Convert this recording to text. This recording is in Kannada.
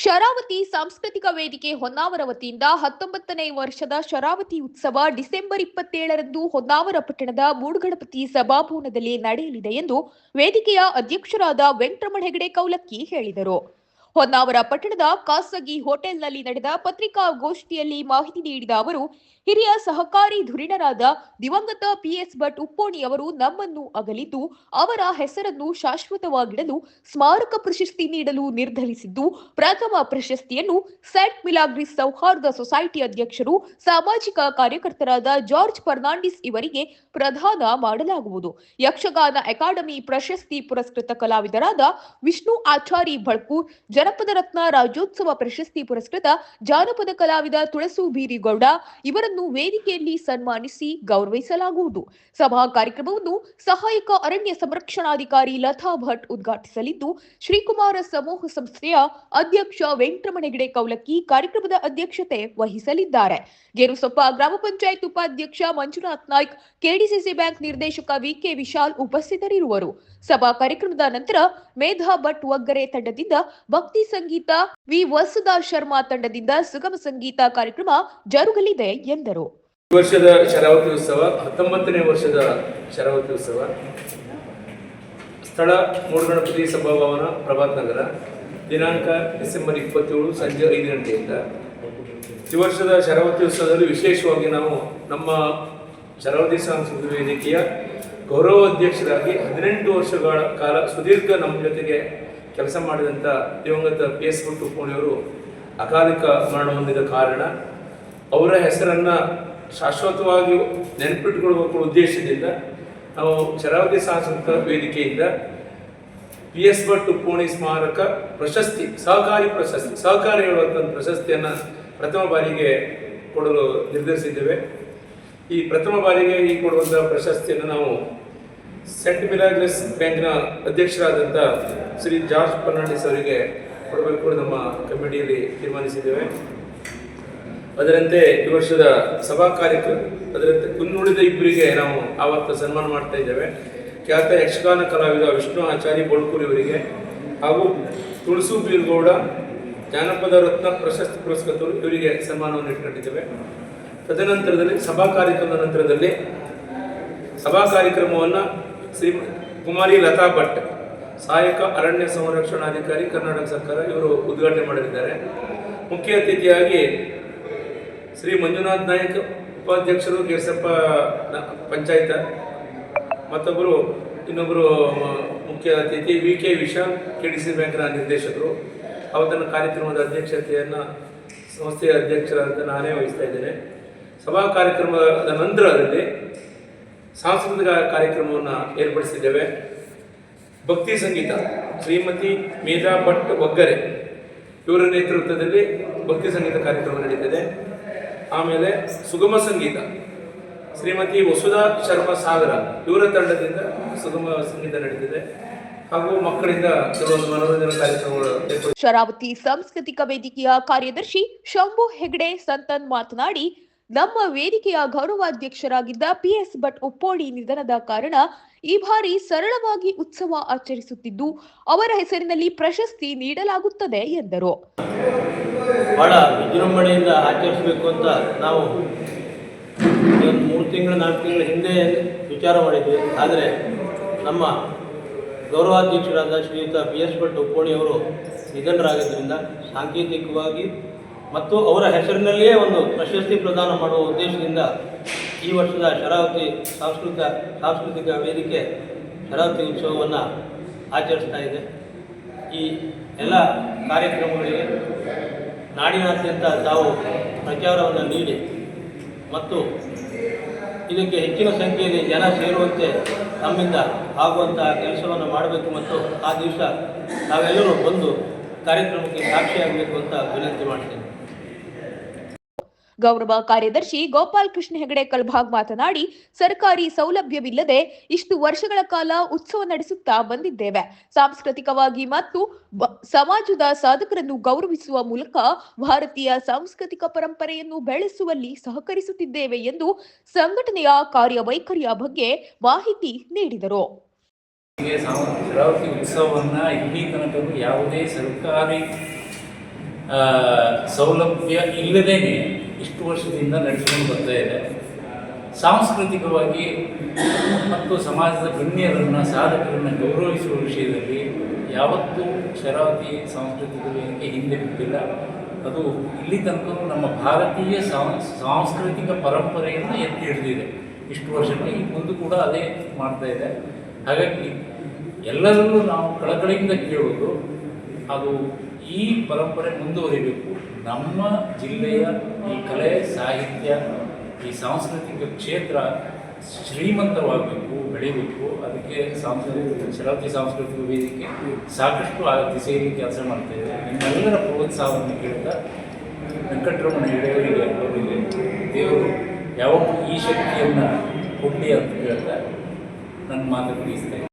ಶರಾವತಿ ಸಾಂಸ್ಕೃತಿಕ ವೇದಿಕೆ ಹೊನ್ನಾವರ ವತಿಯಿಂದ 19ನೇ ವರ್ಷದ ಶರಾವತಿ ಉತ್ಸವ ಡಿಸೆಂಬರ್ 27ರಂದು ಹೊನ್ನಾವರ ಪಟ್ಟಣದ ಮೂಡುಗಣಪತಿ ಸಭಾಭವನದಲ್ಲಿ ನಡೆಯಲಿದೆ ಎಂದು ವೇದಿಕೆಯ ಅಧ್ಯಕ್ಷರಾದ ವೆಂಕಟರಮಣ ಹೆಗಡೆ ಕೌಲಕ್ಕಿ ಹೇಳಿದರು. ಹೊನ್ನಾವರ ಪಟ್ಟಣದ ಖಾಸಗಿ ಹೋಟೆಲ್ನಲ್ಲಿ ನಡೆದ ಪತ್ರಿಕಾಗೋಷ್ಠಿಯಲ್ಲಿ ಮಾಹಿತಿ ನೀಡಿದ ಅವರು, ಹಿರಿಯ ಸಹಕಾರಿ ಧುರೀಣರಾದ ದಿವಂಗತ ಪಿಎಸ್ ಭಟ್ ಉಪ್ಪೋಣಿ ಅವರು ನಮ್ಮನ್ನು ಅಗಲಿದ್ದು ಅವರ ಹೆಸರನ್ನು ಶಾಶ್ವತವಾಗಿಡಲು ಸ್ಮಾರಕ ಪ್ರಶಸ್ತಿ ನೀಡಲು ನಿರ್ಧರಿಸಿದ್ದು, ಪ್ರಥಮ ಪ್ರಶಸ್ತಿಯನ್ನು ಸೆಂಟ್ ಮಿಲಾಗ್ರಿಸ್ ಸೌಹಾರ್ದ ಸೊಸೈಟಿ ಅಧ್ಯಕ್ಷರು ಸಾಮಾಜಿಕ ಕಾರ್ಯಕರ್ತರಾದ ಜಾರ್ಜ್ ಫರ್ನಾಂಡಿಸ್ ಇವರಿಗೆ ಪ್ರದಾನ ಮಾಡಲಾಗುವುದು. ಯಕ್ಷಗಾನ ಅಕಾಡೆಮಿ ಪ್ರಶಸ್ತಿ ಪುರಸ್ಕೃತ ಕಲಾವಿದರಾದ ವಿಷ್ಣು ಆಚಾರಿ ಬಳ್ಕೂರ್, ಜನಪದ ರತ್ನ ರಾಜ್ಯೋತ್ಸವ ಪ್ರಶಸ್ತಿ ಪುರಸ್ಕೃತ ಜಾನಪದ ಕಲಾವಿದ ತುಳಸು ಬೀರಿಗೌಡ ಇವರನ್ನು ವೇದಿಕೆಯಲ್ಲಿ ಸನ್ಮಾನಿಸಿ ಗೌರವಿಸಲಾಗುವುದು. ಸಭಾ ಕಾರ್ಯಕ್ರಮವನ್ನು ಸಹಾಯಕ ಅರಣ್ಯ ಸಂರಕ್ಷಣಾಧಿಕಾರಿ ಲತಾ ಭಟ್ ಉದ್ಘಾಟಿಸಲಿದ್ದು, ಶ್ರೀಕುಮಾರ ಸಮೂಹ ಸಂಸ್ಥೆಯ ಅಧ್ಯಕ್ಷ ವೆಂಕಟರಮಣ ಹೆಗಡೆ ಕೌಲಕ್ಕಿ ಕಾರ್ಯಕ್ರಮದ ಅಧ್ಯಕ್ಷತೆ ವಹಿಸಲಿದ್ದಾರೆ. ಗೇರುಸೊಪ್ಪ ಗ್ರಾಮ ಪಂಚಾಯತ್ ಉಪಾಧ್ಯಕ್ಷ ಮಂಜುನಾಥ್ ನಾಯ್ಕ್, ಕೆಡಿಸಿಸಿ ಬ್ಯಾಂಕ್ ನಿರ್ದೇಶಕ ವಿಕೆ ವಿಶಾಲ್ ಉಪಸ್ಥಿತರಿರುವರು. ಸಭಾ ಕಾರ್ಯಕ್ರಮದ ನಂತರ ಮೇಧಾ ಭಟ್ ಒಗ್ಗರೆ ತಂಡದಿಂದ ಭಕ್ತಿ ಸಂಗೀತ, ವಿ ವಸುಧಾ ಶರ್ಮಾ ತಂಡದಿಂದ ಸುಗಮ ಸಂಗೀತ ಕಾರ್ಯಕ್ರಮ ಜರುಗಲಿದೆ ಎಂದರು. ಈ ವರ್ಷದ ಶರಾವತಿ ಉತ್ಸವ 19ನೇ ವರ್ಷದ ಶರಾವತಿ ಉತ್ಸವ ಸ್ಥಳ ಮೂಡುಗಣಪತಿ ಸಭಾಭವನ, ಪ್ರಭಾತ್ ನಗರ. ದಿನಾಂಕ ಡಿಸೆಂಬರ್ 27 ಸಂಜೆ 5 ಗಂಟೆಯಿಂದ. ಈ ವರ್ಷದ ಶರಾವತಿ ಉತ್ಸವದಲ್ಲಿ ವಿಶೇಷವಾಗಿ ನಾವು ನಮ್ಮ ಶರಾವತಿ ಸಾಂಸ್ಕೃತಿಕ ವೇದಿಕೆಯ ಗೌರವ ಅಧ್ಯಕ್ಷರಾಗಿ 18 ವರ್ಷಗಳ ಕಾಲ ಸುದೀರ್ಘ ನಮ್ಮ ಜೊತೆಗೆ ಕೆಲಸ ಮಾಡಿದಂಥ ದಿವಂಗತ ಪಿಎಸ್ ಭಟ್ ಉಪ್ಪೋಣಿಯವರು ಅಕಾಲಿಕ ಮರಣ ಹೊಂದಿದ ಕಾರಣ ಅವರ ಹೆಸರನ್ನು ಶಾಶ್ವತವಾಗಿ ನೆನಪಿಟ್ಟುಕೊಳ್ಳುವ ಉದ್ದೇಶದಿಂದ ನಾವು ಶರಾವತಿ ಸಾಂಸ್ಕೃತಿಕ ವೇದಿಕೆಯಿಂದ ಪಿಎಸ್ ಭಟ್ ಉಪ್ಪೋಣಿ ಸ್ಮಾರಕ ಪ್ರಶಸ್ತಿ, ಸಹಕಾರಿ ಹೇಳುವಂಥ ಪ್ರಶಸ್ತಿಯನ್ನು ಪ್ರಥಮ ಬಾರಿಗೆ ಕೊಡಲು ನಿರ್ಧರಿಸಿದ್ದೇವೆ. ಈ ಪ್ರಥಮ ಬಾರಿಗೆ ಈ ಕೊಡುವಂಥ ಪ್ರಶಸ್ತಿಯನ್ನು ನಾವು ಸೆಂಟ್ ಮಿಲಾಗ್ರಿಸ್ ಬ್ಯಾಂಕ್ನ ಅಧ್ಯಕ್ಷರಾದಂಥ ಶ್ರೀ ಜಾರ್ಜ್ ಫರ್ನಾಂಡಿಸ್ ಅವರಿಗೆ ಕೊಡಬೇಕು ನಮ್ಮ ಕಮಿಟಿಯಲ್ಲಿ ತೀರ್ಮಾನಿಸಿದ್ದೇವೆ. ಅದರಂತೆ ಈ ವರ್ಷದ ಸಭಾ ಕಾರ್ಯಕ್ರಮ ಅದರಂತೆ ಇನ್ನುಳಿದ ಇಬ್ಬರಿಗೆ ನಾವು ಆವತ್ತು ಸನ್ಮಾನ ಮಾಡ್ತಾ ಇದ್ದೇವೆ. ಖ್ಯಾತ ಯಕ್ಷಗಾನ ಕಲಾವಿದ ವಿಷ್ಣು ಆಚಾರಿ ಬಳ್ಕೂರ್ ಇವರಿಗೆ ಹಾಗೂ ತುಳಸು ಬೀರ್ಗೌಡ ಜಾನಪದ ರತ್ನ ಪ್ರಶಸ್ತಿ ಪುರಸ್ಕೃತರು ಇವರಿಗೆ ಸನ್ಮಾನವನ್ನು ಇಟ್ಕೊಂಡಿದ್ದೇವೆ. ತದನಂತರದಲ್ಲಿ ಸಭಾ ಕಾರ್ಯಕ್ರಮವನ್ನು ಶ್ರೀ ಕುಮಾರಿ ಲತಾ ಭಟ್, ಸಹಾಯಕ ಅರಣ್ಯ ಸಂರಕ್ಷಣಾಧಿಕಾರಿ, ಕರ್ನಾಟಕ ಸರ್ಕಾರ, ಇವರು ಉದ್ಘಾಟನೆ ಮಾಡಲಿದ್ದಾರೆ. ಮುಖ್ಯ ಅತಿಥಿಯಾಗಿ ಶ್ರೀ ಮಂಜುನಾಥ್ ನಾಯ್ಕ್, ಉಪಾಧ್ಯಕ್ಷರು, ಗೇರುಸೊಪ್ಪ ಪಂಚಾಯತ್. ಇನ್ನೊಬ್ಬರು ಮುಖ್ಯ ಅತಿಥಿ ವಿಕೆ ವಿಶಾಲ್, ಕೆಡಿಸಿಸಿ ಬ್ಯಾಂಕ್ನ ನಿರ್ದೇಶಕರು. ಅವತ್ತನ್ನು ಕಾರ್ಯಕ್ರಮದ ಅಧ್ಯಕ್ಷತೆಯನ್ನು ಸಂಸ್ಥೆಯ ಅಧ್ಯಕ್ಷರಾದಂಥ ನಾನೇ ವಹಿಸ್ತಾ ಇದ್ದೇನೆ. ಸಭಾ ಕಾರ್ಯಕ್ರಮದ ನಂತರದಲ್ಲಿ ಸಾಂಸ್ಕೃತಿಕ ಕಾರ್ಯಕ್ರಮವನ್ನು ಏರ್ಪಡಿಸಿದ್ದೇವೆ. ಭಕ್ತಿ ಸಂಗೀತ ಶ್ರೀಮತಿ ಮೇಧಾ ಭಟ್ ಒಗ್ಗರೆ ಇವರ ನೇತೃತ್ವದಲ್ಲಿ ಭಕ್ತಿ ಸಂಗೀತ ಕಾರ್ಯಕ್ರಮ ನಡೀತದೆ. ಆಮೇಲೆ ಸುಗಮ ಸಂಗೀತ ಶ್ರೀಮತಿ ವಸುಧಾ ಶರ್ಮಾ ಸಾಗರ ಇವರ ತಂಡದಿಂದ ಸುಗಮ ಸಂಗೀತ ನಡೀತಿದೆ. ಹಾಗೂ ಮಕ್ಕಳಿಂದ ಕೆಲವೊಂದು ಮನೋರಂಜನಾ ಕಾರ್ಯಕ್ರಮಗಳು. ಶರಾವತಿ ಸಾಂಸ್ಕೃತಿಕ ವೇದಿಕೆಯ ಕಾರ್ಯದರ್ಶಿ ಶಂಭು ಹೆಗಡೆ ಸಂತನ್ ಮಾತನಾಡಿ, ನಮ್ಮ ವೇದಿಕೆಯ ಗೌರವಾಧ್ಯಕ್ಷರಾಗಿದ್ದ ಪಿಎಸ್ ಭಟ್ ಉಪ್ಪೋಣಿ ನಿಧನದ ಕಾರಣ ಈ ಬಾರಿ ಸರಳವಾಗಿ ಉತ್ಸವ ಆಚರಿಸುತ್ತಿದ್ದು ಅವರ ಹೆಸರಿನಲ್ಲಿ ಪ್ರಶಸ್ತಿ ನೀಡಲಾಗುತ್ತದೆ ಎಂದರು. ಬಹಳ ವಿಜೃಂಭಣೆಯಿಂದ ಆಚರಿಸಬೇಕು ಅಂತ ನಾವು 3 ತಿಂಗಳು 4 ತಿಂಗಳ ಹಿಂದೆ ವಿಚಾರ ಮಾಡಿದ್ವಿ. ಆದರೆ ನಮ್ಮ ಗೌರವಾಧ್ಯಕ್ಷರಾದ ಶ್ರೀಯುತ ಪಿಎಸ್ ಭಟ್ ಉಪ್ಪೋಣಿಯವರು ನಿಧನರಾಗಿದ್ದರಿಂದ ಸಾಂಕೇತಿಕವಾಗಿ ಮತ್ತು ಅವರ ಹೆಸರಿನಲ್ಲಿಯೇ ಒಂದು ಪ್ರಶಸ್ತಿ ಪ್ರದಾನ ಮಾಡುವ ಉದ್ದೇಶದಿಂದ ಈ ವರ್ಷದ ಶರಾವತಿ ಸಾಂಸ್ಕೃತಿಕ ವೇದಿಕೆ ಶರಾವತಿ ಉತ್ಸವವನ್ನು ಆಚರಿಸ್ತಾ ಇದೆ. ಈ ಎಲ್ಲ ಕಾರ್ಯಕ್ರಮಗಳಿಗೆ ನಾಡಿನಾದ್ಯಂತ ತಾವು ಪ್ರಚಾರವನ್ನು ನೀಡಿ ಮತ್ತು ಇದಕ್ಕೆ ಹೆಚ್ಚಿನ ಸಂಖ್ಯೆಯಲ್ಲಿ ಜನ ಸೇರುವಂತೆ ನಮ್ಮಿಂದ ಆಗುವಂತಹ ಕೆಲಸವನ್ನು ಮಾಡಬೇಕು ಮತ್ತು ಆ ದಿವಸ ನಾವೆಲ್ಲರೂ ಬಂದು ಕಾರ್ಯಕ್ರಮಕ್ಕೆ ಸಾಕ್ಷಿಯಾಗಬೇಕು ಅಂತ ವಿನಂತಿ ಮಾಡ್ತೇನೆ. ಗೌರವ ಕಾರ್ಯದರ್ಶಿ ಗೋಪಾಲ್ ಕೃಷ್ಣ ಹೆಗಡೆ ಕಲ್ಭಾಗ್ ಮಾತನಾಡಿ, ಸರ್ಕಾರಿ ಸೌಲಭ್ಯವಿಲ್ಲದೆ ಇಷ್ಟು ವರ್ಷಗಳ ಕಾಲ ಉತ್ಸವ ನಡೆಸುತ್ತಾ ಬಂದಿದ್ದೇವೆ. ಸಾಂಸ್ಕೃತಿಕವಾಗಿ ಮತ್ತು ಸಮಾಜದ ಸಾಧಕರನ್ನು ಗೌರವಿಸುವ ಮೂಲಕ ಭಾರತೀಯ ಸಾಂಸ್ಕೃತಿಕ ಪರಂಪರೆಯನ್ನು ಬೆಳೆಸುವಲ್ಲಿ ಸಹಕರಿಸುತ್ತಿದ್ದೇವೆ ಎಂದು ಸಂಘಟನೆಯ ಕಾರ್ಯವೈಖರಿಯ ಬಗ್ಗೆ ಮಾಹಿತಿ ನೀಡಿದರು. ಶರಾವತಿ ಉತ್ಸವವನ್ನು ಇಲ್ಲಿ ತನಕ ಯಾವುದೇ ಸರ್ಕಾರಿ ಸೌಲಭ್ಯ ಇಲ್ಲದೇ ಇಷ್ಟು ವರ್ಷದಿಂದ ನಡೆಸಿಕೊಂಡು ಬರ್ತಾ ಇದೆ. ಸಾಂಸ್ಕೃತಿಕವಾಗಿ ಮತ್ತು ಸಮಾಜದ ಗಣ್ಯರನ್ನು ಸಾಧಕರನ್ನು ಗೌರವಿಸುವ ವಿಷಯದಲ್ಲಿ ಯಾವತ್ತೂ ಶರಾವತಿ ಸಾಂಸ್ಕೃತಿಕ ವೇದಿಕೆ ಹಿಂದೆ ಬಿದ್ದಿಲ್ಲ. ಅದು ಇಲ್ಲಿ ತನಕ ನಮ್ಮ ಭಾರತೀಯ ಸಾಂಸ್ಕೃತಿಕ ಪರಂಪರೆಯನ್ನು ಎತ್ತಿ ಹಿಡಿದಿದೆ ಇಷ್ಟು ವರ್ಷಗಳು. ಈ ಮುಂದೆ ಕೂಡ ಅದೇ ಮಾಡ್ತಾ ಇದೆ. ಹಾಗಾಗಿ ಎಲ್ಲರಲ್ಲೂ ನಾವು ಕಳಕಳಿಯಿಂದ ಕೇಳೋದು, ಅದು ಈ ಪರಂಪರೆ ಮುಂದುವರಿಬೇಕು. ನಮ್ಮ ಜಿಲ್ಲೆಯ ಈ ಕಲೆ, ಸಾಹಿತ್ಯ, ಈ ಸಾಂಸ್ಕೃತಿಕ ಕ್ಷೇತ್ರ ಶ್ರೀಮಂತವಾಗಬೇಕು, ಬೆಳಿಬೇಕು. ಅದಕ್ಕೆ ಶರಾವತಿ ಸಾಂಸ್ಕೃತಿಕ ವೇದಿಕೆ ಸಾಕಷ್ಟು ಆ ದಿಸೆಯಲ್ಲಿ ಕೆಲಸ ಮಾಡ್ತಾ ಇದೆ. ನಿಮ್ಮೆಲ್ಲರ ಪ್ರೋತ್ಸಾಹವನ್ನು ಕೇಳಿದ ವೆಂಕಟರಮಣ ಹೆಗಡೆಯವರಿಗೆ ಅವರಿಗೆ ದೇವರು ಯಾವತ್ತೂ ಈ ಶಕ್ತಿಯನ್ನು ಕೊಡಲಿ ಅಂತ ಹೇಳ್ತಾ ನನ್ನ ಮಾತು ಮುಗಿಸ್ತೇನೆ.